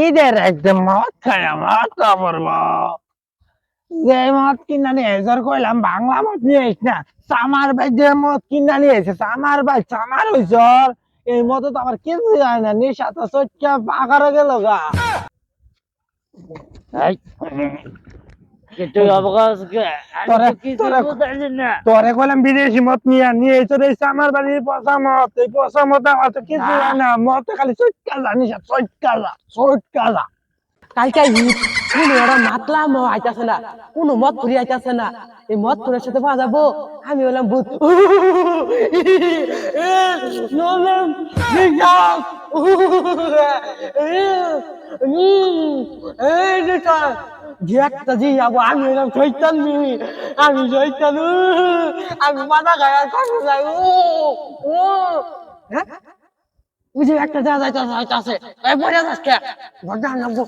ঈদের একদম মদ খায় মদ খাবো যে মদ কিনা নিয়ে এসে কইলাম বাংলা মদ নিয়ে আইস না চামার ভাই যে মদ কিনা নিয়ে এসে চামার ভাই চামার হইছ এই মদ তো আমার কিছু হয় না নেশা তো চটকা পাকারে গেল গা এই, কিছু অবকাশ তোরে কইলাম বিদেশি মদ নিয়ে এসে রে চামার বাড়ির পচা মদ এই পচা মদ আমার তো কিছু হয় না মদ তো খালি চটকা যা নিশা চটকা যা কালকে ঈদ কোন ওরা মাতলাম আইতাছে না কোন মদ ফুরি আইতাছে না এই মদ ফুরের সাথে পাওয়া যাবো আমি বললাম ভূত আমি হলাম শৈতান আমি শৈতান আমি মাথা খাই আর কথা যাই হ্যাঁ ওই যে একটা যা যাইতাছে এই পড়ে যাচ্ছে ঘরটা নামবো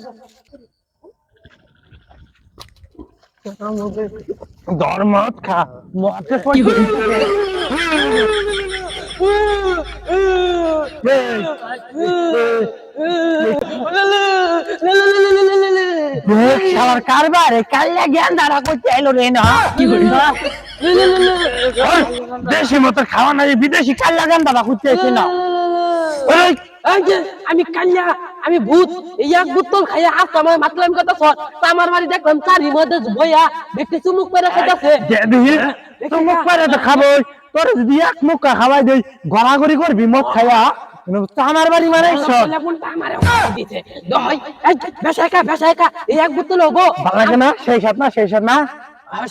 ধর মদ খা মদের পর শালার কারবার কাল্লা জ্ঞান দ্বারা করতে এলো রে না দেশি মতো খাওয়া নাই বিদেশি কাল্লা জ্ঞান দ্বারা করতে এসে না আমি কাল্লা আমি ভূত এই এক বোতল খাইয়া আর তোমার মাতলাম কথা সর আমার বাড়ি দেখলাম চারি মধ্যে বইয়া ব্যক্তি চুমুক করে খাইতাছে মুখ পারে তো খাবো তোর যদি এক মুখ খাওয়াই দেই গড়াগড়ি করবি মদ খাইয়া আমার বাড়ি মানে এই এক বোতল হবো ভালো লাগে না সেই সাথ না সেই সাথ না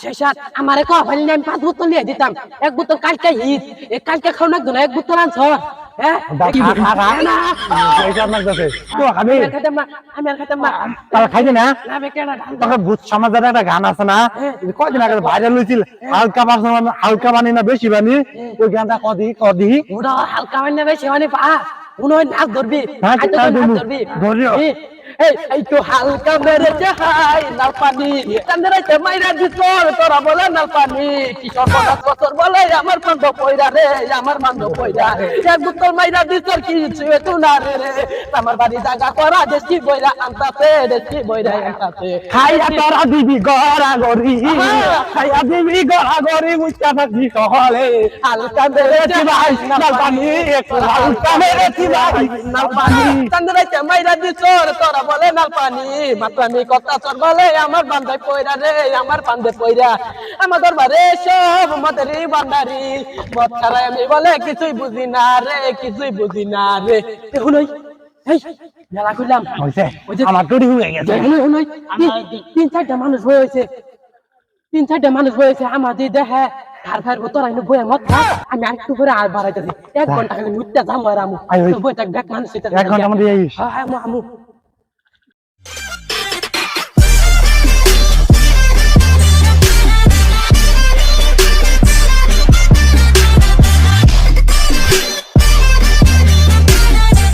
সেই সাথ আমার কো ফেলি আমি 5 বোতল নিয়ে দিতাম এক বোতল কালকে ঈদ এই কালকে খাও না এক বোতল আনছ হ্যাঁ খাইছি না তোকে ভূত সমাজের একটা গান আছে না কদিন আগে ভাইরাল হয়েছিল হালকা বানি না বেশি বানি ওই গানটা কদি ওটা হালকা বানি না বেশি বানি পা মনে হয় নাচ ধরবি ধরবি এই তো হালকা মেরেছে হাই নাল পানি চান্দরাইতে মাইরা দিছ তোরা বলে নাল পানি কিশোর 50 বছর বলে আমার বান্ধব পয়রা রে আমার বান্ধব পয়রা এক বোতল মাইরা দিছ কি ছুঁয়ে তু না রে আমার বাড়ি জায়গা করা দেশি বইরা আনতাছে দেশি বইরা আনতাছে খাইয়া তোরা দিবি গড়া গড়ি খাইয়া দিবি গড়া গড়ি বুঝতে থাকি সহলে হালকা মেরেছে ভাই নাল পানি হালকা মেরেছি ভাই নাল পানি চান্দরাইতে মাইরা দিছ তোরা বলে নাল পানি মাতলামি কথা চর বলে আমার বান্ধাই পয়রা রে আমার বান্ধে পয়রা আমার দরবারে সব মদেরই বান্দারি মদ ছাড়াই আমি বলে কিছুই বুঝি না রে কিছুই বুঝি না রে হুনই এই মেলা কইলাম হইছে আমার তৈরি হয়ে গেছে হুনই তিন চারটা মানুষ হয়েছে আমাদের দেখে ফার তোরা ইনো বইয়া মত খা আমি আরেকটু করে আর বাড়াইতেছি 1 ঘন্টা খালি মুত্তা জাম আর আমু বইটা ব্যাক মানুষ 1 ঘন্টার মধ্যে হ্যাঁ আমু